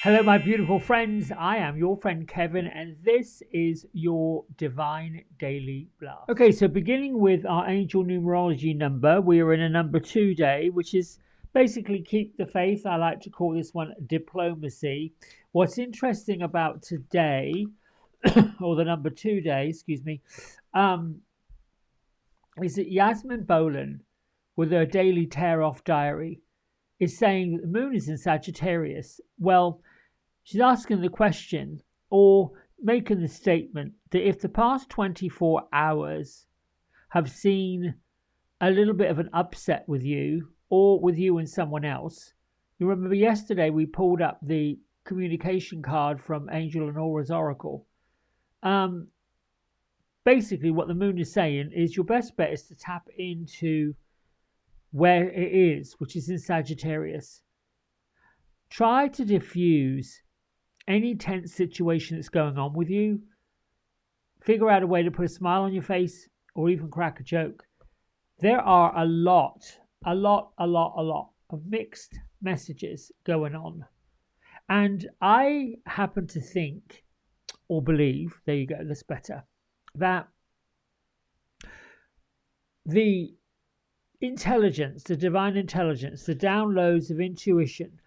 Hello, my beautiful friends. I am your friend Kevin, and this is your Divine Daily Blast. Okay, so beginning with our angel numerology number, we are in a number 2 day, which is basically keep the faith. I like to call this one diplomacy. What's interesting about today, or the number 2 day, excuse me, um, is that Yasmin Bolan, with her daily tear off diary, is saying that the moon is in Sagittarius. Well, she's asking the question or making the statement that if the past 24 hours have seen a little bit of an upset with you or with you and someone else, you remember yesterday we pulled up the communication card from Angel and Aura's Oracle. Basically, what the moon is saying is your best bet is to tap into where it is, which is in Sagittarius. Try to diffuse any tense situation that's going on with you. Figure out a way to put a smile on your face or even crack a joke. There are a lot of mixed messages going on. And I happen to think or believe, there you go, that's better, that the intelligence, the divine intelligence, the downloads of intuition,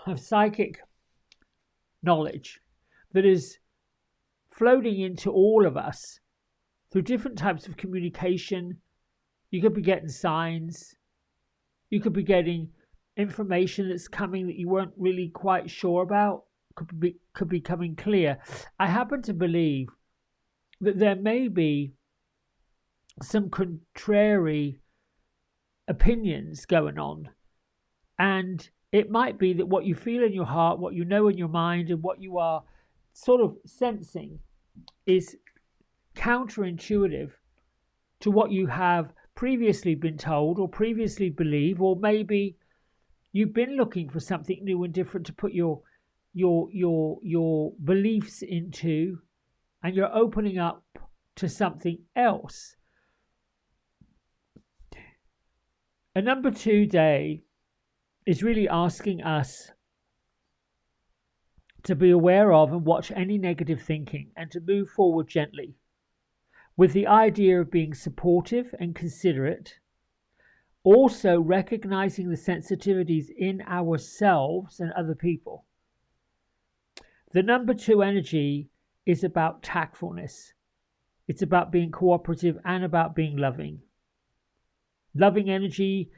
of psychic knowledge that is floating into all of us through different types of communication. You could be getting signs, you could be getting information that's coming that you weren't really quite sure about, could be coming clear. I happen to believe that there may be some contrary opinions going on, and it might be that what you feel in your heart, what you know in your mind, and what you are sort of sensing is counterintuitive to what you have previously been told or previously believe, or maybe you've been looking for something new and different to put your beliefs into, and you're opening up to something else. A number 2 day is really asking us to be aware of and watch any negative thinking and to move forward gently with the idea of being supportive and considerate, also recognizing the sensitivities in ourselves and other people. The number 2 energy is about tactfulness. It's about being cooperative and about being loving. Loving energy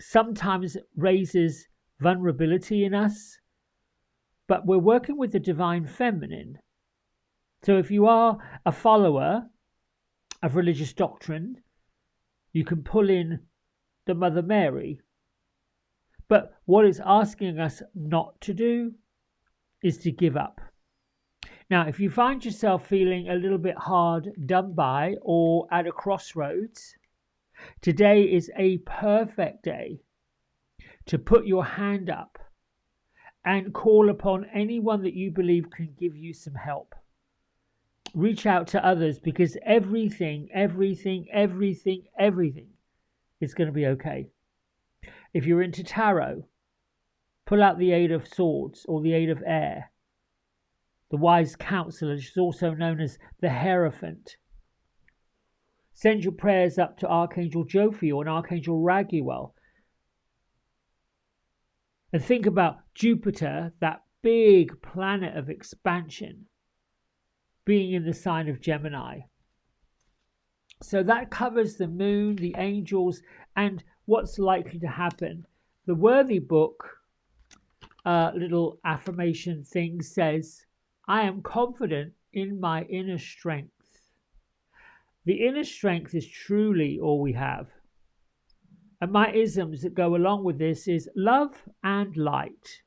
sometimes raises vulnerability in us, but we're working with the divine feminine. So if you are a follower of religious doctrine, you can pull in the Mother Mary. But what it's asking us not to do is to give up. Now, if you find yourself feeling a little bit hard done by or at a crossroads, today is a perfect day to put your hand up and call upon anyone that you believe can give you some help. Reach out to others, because everything is going to be okay. If you're into tarot, pull out the Eight of Swords or the Eight of Air. The Wise Counselor, which is also known as the Hierophant. Send your prayers up to Archangel Jophiel and Archangel Raguel. And think about Jupiter, that big planet of expansion, being in the sign of Gemini. So that covers the moon, the angels, and what's likely to happen. The Worthy Book little affirmation thing says, I am confident in my inner strength. The inner strength is truly all we have. And my isms that go along with this is love and light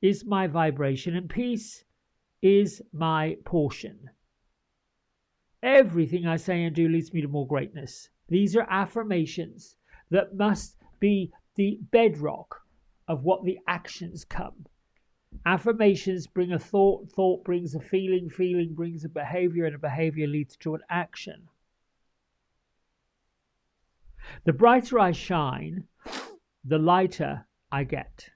is my vibration, and peace is my portion. Everything I say and do leads me to more greatness. These are affirmations that must be the bedrock of what the actions come. Affirmations bring a thought, thought brings a feeling, feeling brings a behavior, and a behavior leads to an action. The brighter I shine, the lighter I get.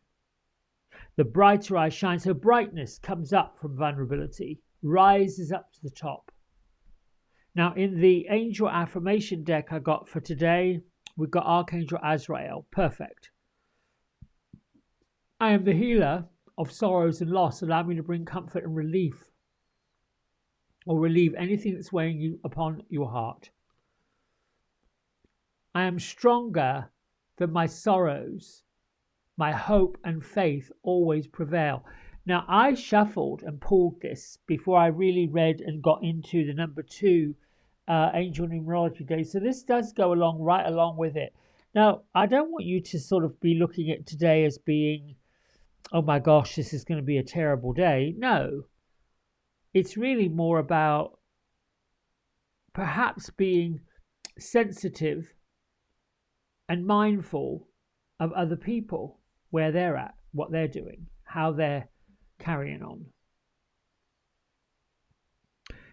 The brighter I shine. So brightness comes up from vulnerability, rises up to the top. Now, in the angel affirmation deck I got for today, we've got Archangel Azrael. Perfect. I am the healer of sorrows and loss. Allow me to bring comfort and relief, or relieve anything that's weighing you upon your heart. I am stronger than my sorrows. My hope and faith always prevail. Now, I shuffled and pulled this before I really read and got into the number 2 angel numerology day. So this does go right along with it. Now, I don't want you to sort of be looking at today as being, oh my gosh, this is going to be a terrible day. No, it's really more about perhaps being sensitive and mindful of other people, where they're at, what they're doing, how they're carrying on.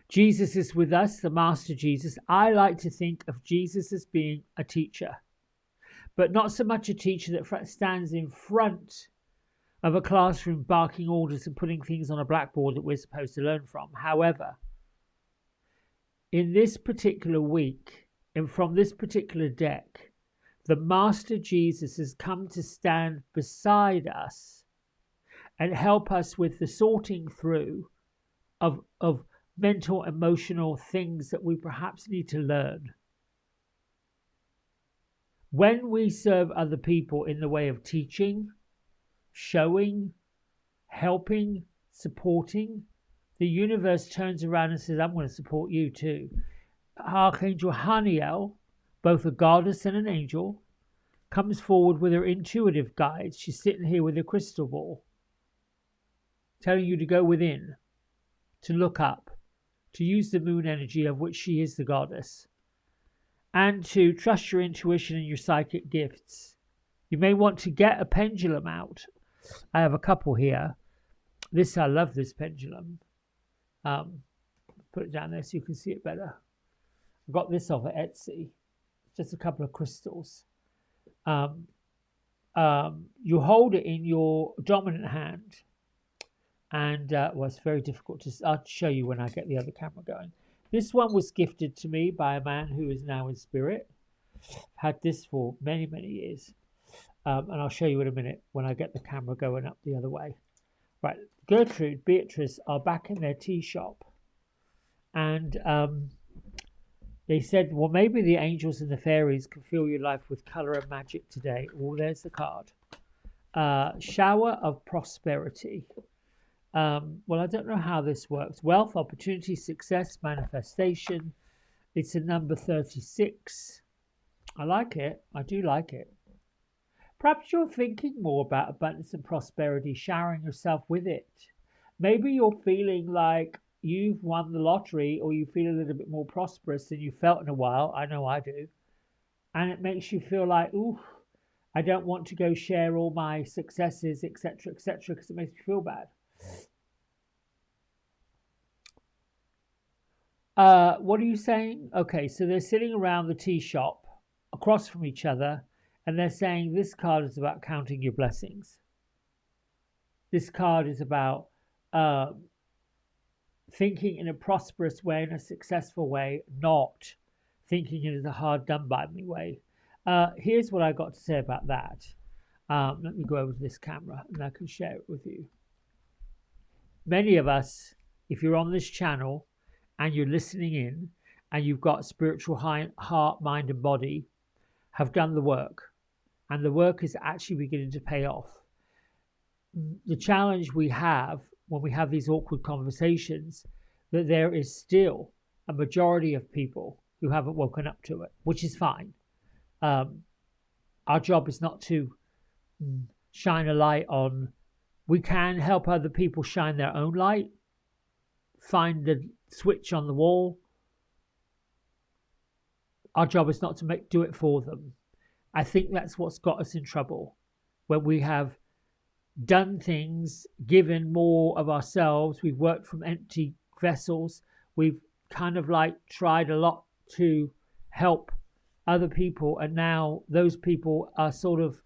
Jesus is with us, the Master Jesus. I like to think of Jesus as being a teacher, but not so much a teacher that stands in front of a classroom barking orders and putting things on a blackboard that we're supposed to learn from. However, in this particular week and from this particular deck, the Master Jesus has come to stand beside us and help us with the sorting through of mental, emotional things that we perhaps need to learn. When we serve other people in the way of teaching, showing, helping, supporting, the universe turns around and says, I'm going to support you too. Archangel Haniel, both a goddess and an angel, comes forward with her intuitive guides. She's sitting here with a crystal ball, telling you to go within, to look up, to use the moon energy of which she is the goddess, and to trust your intuition and your psychic gifts. You may want to get a pendulum out. I have a couple here. I love this pendulum. Put it down there so you can see it better. I got this off of Etsy. Just a couple of crystals. You hold it in your dominant hand, and it's very difficult to. I'll show you when I get the other camera going. This one was gifted to me by a man who is now in spirit. Had this for many, many years, and I'll show you in a minute when I get the camera going up the other way. Right, Gertrude, Beatrice are back in their tea shop, and they said, well, maybe the angels and the fairies can fill your life with colour and magic today. Oh, there's the card. Shower of prosperity. Well, I don't know how this works. Wealth, opportunity, success, manifestation. It's a number 36. I like it. I do like it. Perhaps you're thinking more about abundance and prosperity, showering yourself with it. Maybe you're feeling like you've won the lottery, or you feel a little bit more prosperous than you felt in a while. I know I do. And it makes you feel like, ooh, I don't want to go share all my successes, etc., because it makes you feel bad. What are you saying? Okay, so they're sitting around the tea shop across from each other, and they're saying this card is about counting your blessings. This card is about thinking in a prosperous way, in a successful way, not thinking it is a hard done by me way. Here's what I got to say about that. Let me go over to this camera and I can share it with you. Many of us, if you're on this channel and you're listening in and you've got spiritual heart, mind and body, have done the work, and the work is actually beginning to pay off. The challenge we have when we have these awkward conversations, that there is still a majority of people who haven't woken up to it, which is fine. Our job is not to shine a light on. We can help other people shine their own light, find the switch on the wall. Our job is not to do it for them. I think that's what's got us in trouble, when we have done things, given more of ourselves. We've worked from empty vessels. We've kind of like tried a lot to help other people, and now those people are sort of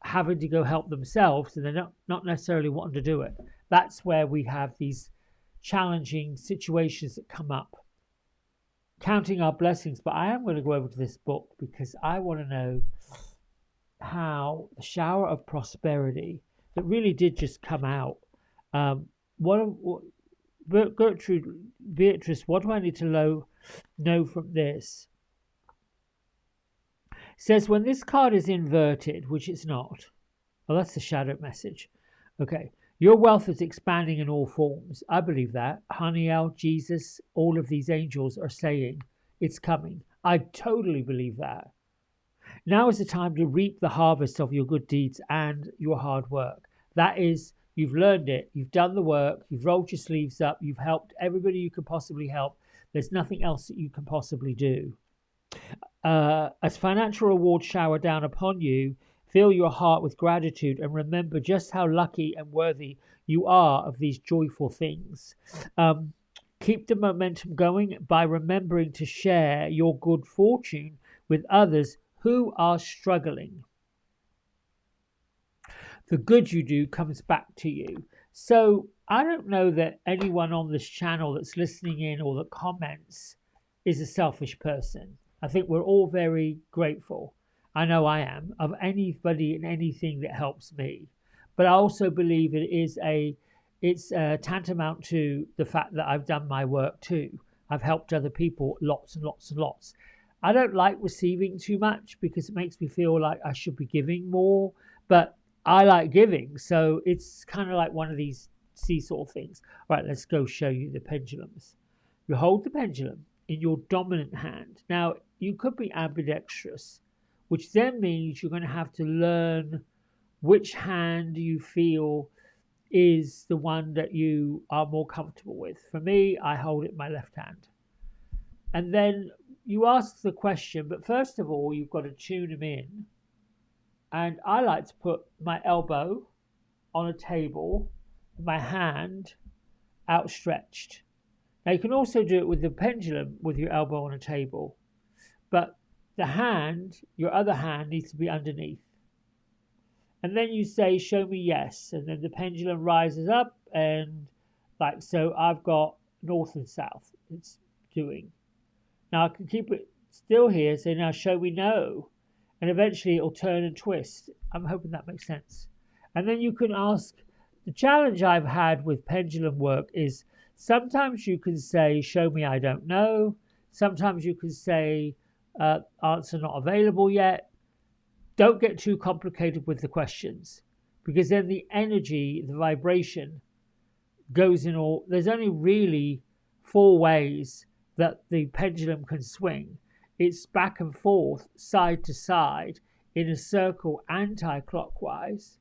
having to go help themselves, and they're not necessarily wanting to do it. That's where we have these challenging situations that come up. Counting our blessings, but I am going to go over to this book because I want to know how the shower of prosperity that really did just come out. What Beatrice, what do I need to know from this? It says when this card is inverted, which it's not. Well, that's the shadow message. Okay. Your wealth is expanding in all forms. I believe that. Haniel, Jesus, all of these angels are saying it's coming. I totally believe that. Now is the time to reap the harvest of your good deeds and your hard work. That is, you've learned it. You've done the work. You've rolled your sleeves up. You've helped everybody you could possibly help. There's nothing else that you can possibly do. As financial rewards shower down upon you, fill your heart with gratitude and remember just how lucky and worthy you are of these joyful things. Keep the momentum going by remembering to share your good fortune with others who are struggling. The good you do comes back to you. So I don't know that anyone on this channel that's listening in or that comments is a selfish person. I think we're all very grateful. I know I am, of anybody and anything that helps me. But I also believe it's tantamount to the fact that I've done my work too. I've helped other people lots and lots and lots. I don't like receiving too much because it makes me feel like I should be giving more, but I like giving. So it's kind of like one of these seesaw things. All right, let's go show you the pendulums. You hold the pendulum in your dominant hand. Now, you could be ambidextrous, which then means you're going to have to learn which hand you feel is the one that you are more comfortable with. For me, I hold it in my left hand. And then you ask the question, but first of all, you've got to tune them in. And I like to put my elbow on a table, my hand outstretched. Now, you can also do it with the pendulum with your elbow on a table, but the hand, your other hand, needs to be underneath. And then you say, show me yes. And then the pendulum rises up and like so. I've got north and south it's doing. Now I can keep it still here, say now show me no. And eventually it'll turn and twist. I'm hoping that makes sense. And then you can ask, the challenge I've had with pendulum work is sometimes you can say, show me I don't know. Sometimes you can say, answer not available yet. Don't get too complicated with the questions because then the energy, the vibration goes in all. There's only really 4 ways that the pendulum can swing. It's back and forth, side to side, in a circle anti-clockwise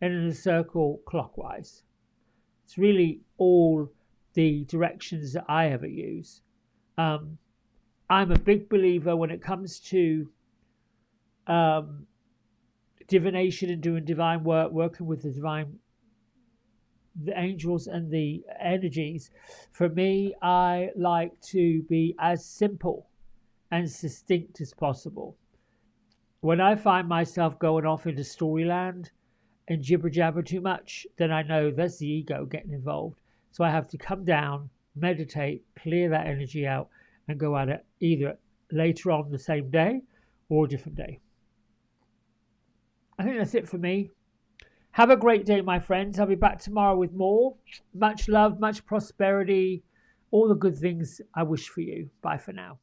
and in a circle clockwise. It's really all the directions that I ever use. I'm a big believer when it comes to divination and doing divine work, working with the angels and the energies. For me, I like to be as simple and succinct as possible. When I find myself going off into storyland and jibber jabber too much, then I know that's the ego getting involved. So I have to come down, meditate, clear that energy out, and go at it either later on the same day or a different day. I think that's it for me. Have a great day, my friends. I'll be back tomorrow with more. Much love, much prosperity, all the good things I wish for you. Bye for now.